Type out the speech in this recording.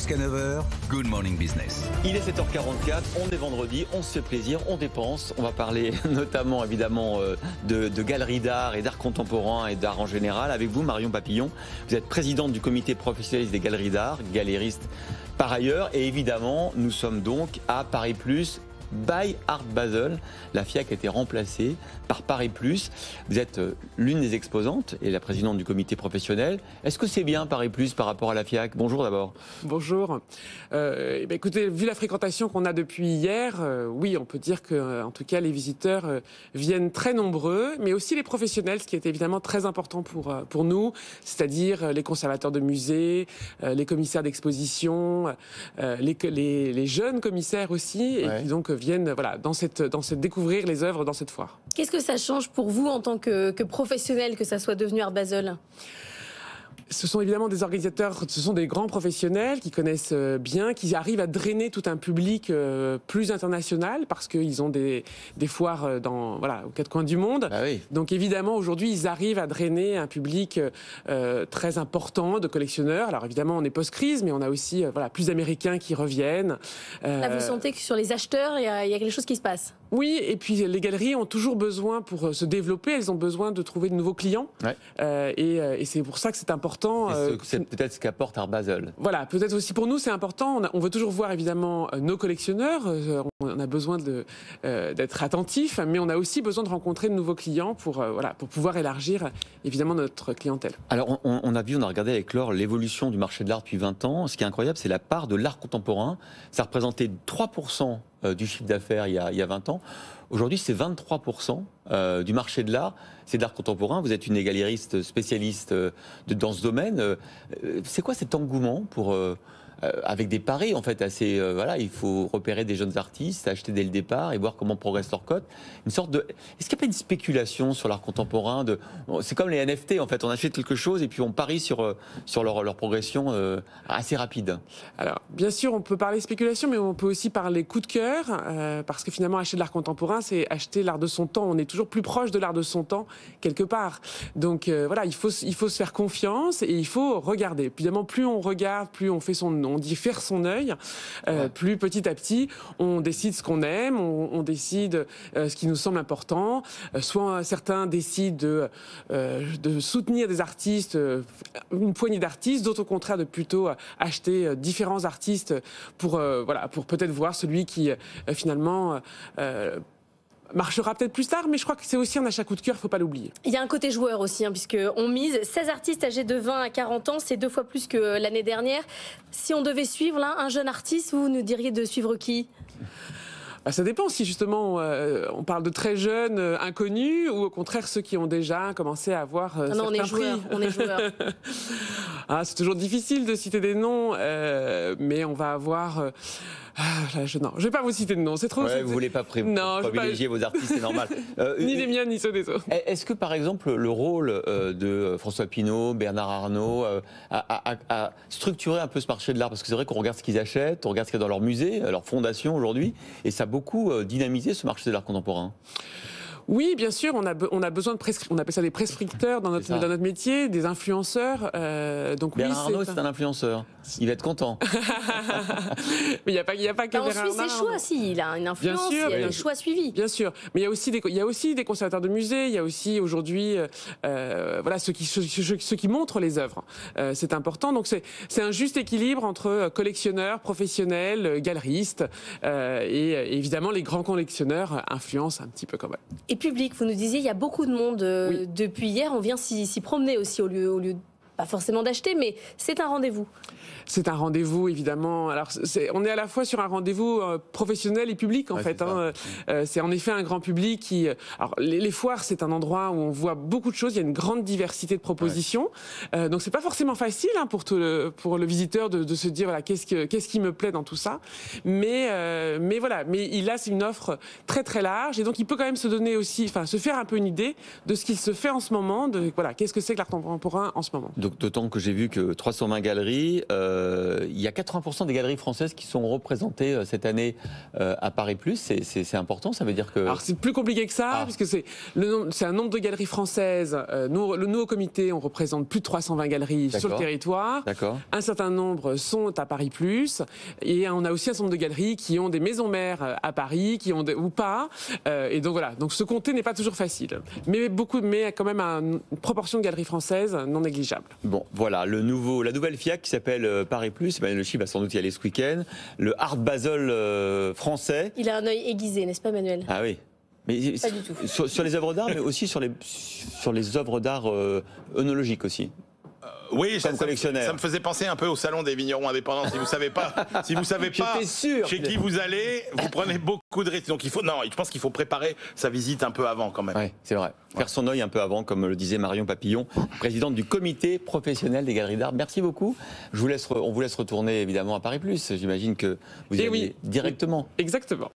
Jusqu'à 9h, Good Morning Business. Il est 7h44, on est vendredi, on se fait plaisir, on dépense. On va parler notamment évidemment de galeries d'art et d'art contemporain et d'art en général. Avec vous, Marion Papillon, vous êtes présidente du comité professionnel des galeries d'art, galériste par ailleurs. Et évidemment, nous sommes donc à Paris Plus, by Art Basel. La FIAC a été remplacée par Paris Plus. Vous êtes l'une des exposantes et la présidente du comité professionnel. Est-ce que c'est bien Paris Plus par rapport à la FIAC? Bonjour d'abord. Bonjour. Écoutez, vu la fréquentation qu'on a depuis hier, oui, on peut dire que, en tout cas, les visiteurs viennent très nombreux, mais aussi les professionnels, ce qui est évidemment très important pour nous, c'est-à-dire les conservateurs de musées, les commissaires d'exposition, les jeunes commissaires aussi, et qui donc viennent découvrir les œuvres dans cette foire. Qu'est-ce que ça change pour vous en tant que professionnel que ça soit devenu Art Basel ? Ce sont évidemment des organisateurs, ce sont des grands professionnels qui connaissent bien, qui arrivent à drainer tout un public plus international parce qu'ils ont des foires aux quatre coins du monde. Ah oui. Donc évidemment aujourd'hui ils arrivent à drainer un public très important de collectionneurs. Alors évidemment on est post-crise, mais on a aussi plus d'Américains qui reviennent. Là vous sentez que sur les acheteurs il y a quelque chose qui se passe? Oui, et puis les galeries ont toujours besoin, pour se développer, elles ont besoin de trouver de nouveaux clients. Ouais. Et c'est pour ça que c'est important. C'est peut-être ce qu'apporte Art Basel. Voilà, peut-être aussi pour nous c'est important. On veut toujours voir évidemment nos collectionneurs. On a besoin d'être attentifs, mais on a aussi besoin de rencontrer de nouveaux clients pour pouvoir élargir évidemment notre clientèle. Alors on a regardé avec Laure l'évolution du marché de l'art depuis 20 ans. Ce qui est incroyable, c'est la part de l'art contemporain. Ça représentait 3% du chiffre d'affaires il y a 20 ans. Aujourd'hui, c'est 23% du marché de l'art. C'est de l'art contemporain. Vous êtes une galériste spécialiste dans ce domaine. C'est quoi cet engouement pour avec des paris en fait assez il faut repérer des jeunes artistes, acheter dès le départ et voir comment progresse leur cote. Une sorte de est-ce qu'il n'y a pas une spéculation sur l'art contemporain c'est comme les NFT en fait, on achète quelque chose et puis on parie sur leur progression assez rapide. Alors bien sûr, on peut parler spéculation, mais on peut aussi parler coup de cœur parce que finalement acheter de l'art contemporain, c'est acheter l'art de son temps. On est toujours plus proche de l'art de son temps quelque part. Donc il faut se faire confiance et il faut regarder. Puis évidemment, plus on regarde, plus on dit faire son œil, plus petit à petit, on décide ce qu'on aime, on décide ce qui nous semble important. Soit certains décident de soutenir des artistes, une poignée d'artistes, d'autres au contraire de plutôt acheter différents artistes pour peut-être voir celui qui finalement marchera peut-être plus tard, mais je crois que c'est aussi un achat coup de cœur, il ne faut pas l'oublier. Il y a un côté joueur aussi, puisqu'on mise 16 artistes âgés de 20 à 40 ans, c'est 2 fois plus que l'année dernière. Si on devait suivre là, un jeune artiste, vous nous diriez de suivre qui ? Ça dépend si justement on parle de très jeunes inconnus ou au contraire ceux qui ont déjà commencé à avoir certains prix. On est joueurs. C'est toujours difficile de citer des noms, mais on va avoir... je ne vais pas vous citer de noms, c'est trop... Vous ne voulez pas privilégier vos artistes, c'est normal. Ni les miens, ni ceux des autres. Est-ce que, par exemple, le rôle de François Pinault, Bernard Arnault a structuré un peu ce marché de l'art? Parce que c'est vrai qu'on regarde ce qu'ils achètent, on regarde ce qu'il y a dans leur musée, leur fondation aujourd'hui, et ça a beaucoup dynamisé ce marché de l'art contemporain. Oui, bien sûr, on a besoin de on appelle ça des prescripteurs dans notre métier, des influenceurs. Donc Bernard Arnault, c'est un influenceur. Il va être content. Mais il n'y a pas que Bernard Arnault. On suit ses choix, si il a une influence, il y a des choix suivis. Bien sûr, mais il y a aussi des conservateurs de musées. Il y a aussi aujourd'hui, ceux qui montrent les œuvres. C'est important. Donc c'est un juste équilibre entre collectionneurs, professionnels, galeristes et évidemment les grands collectionneurs influencent un petit peu quand même. Et public, vous nous disiez, il y a beaucoup de monde depuis hier. On vient s'y promener aussi au lieu pas forcément d'acheter, mais c'est un rendez-vous. C'est un rendez-vous, évidemment. Alors, on est à la fois sur un rendez-vous professionnel et public, en fait. C'est en effet un grand public qui... Alors, les foires, c'est un endroit où on voit beaucoup de choses. Il y a une grande diversité de propositions. Donc, c'est pas forcément facile pour le visiteur de se dire, voilà, qu'est-ce qui me plaît dans tout ça. Mais là, c'est une offre très, très large. Et donc, il peut quand même se donner aussi, se faire un peu une idée de ce qu'il se fait en ce moment, qu'est-ce que c'est que l'art contemporain en ce moment. D'autant que j'ai vu que 320 galeries, il y a 80% des galeries françaises qui sont représentées cette année à Paris+. C'est important, ça veut dire que... Alors c'est plus compliqué que ça, puisque c'est un nombre de galeries françaises. Nous, au comité, on représente plus de 320 galeries sur le territoire. Un certain nombre sont à Paris+. Et on a aussi un certain nombre de galeries qui ont des maisons mères à Paris, ou pas. Et donc voilà, donc ce comté n'est pas toujours facile. Mais quand même une proportion de galeries françaises non négligeable. Bon, voilà, la nouvelle FIAC qui s'appelle Paris+, Emmanuel Chi va sans doute y aller ce week-end. Le Art Basel français. Il a un œil aiguisé, n'est-ce pas, Emmanuel? Ah oui. Mais pas du tout. Sur les œuvres d'art, mais aussi sur les œuvres d'art œnologiques aussi. Oui, ça collectionneur. Ça me faisait penser un peu au salon des vignerons indépendants. Si vous savez pas, sûr chez qui vous allez, vous prenez beaucoup de risques. Donc je pense qu'il faut préparer sa visite un peu avant quand même. Oui, c'est vrai. Faire son œil un peu avant, comme le disait Marion Papillon, présidente du comité professionnel des galeries d'art. Merci beaucoup. On vous laisse retourner évidemment à Paris+. J'imagine que vous y allez directement. Exactement.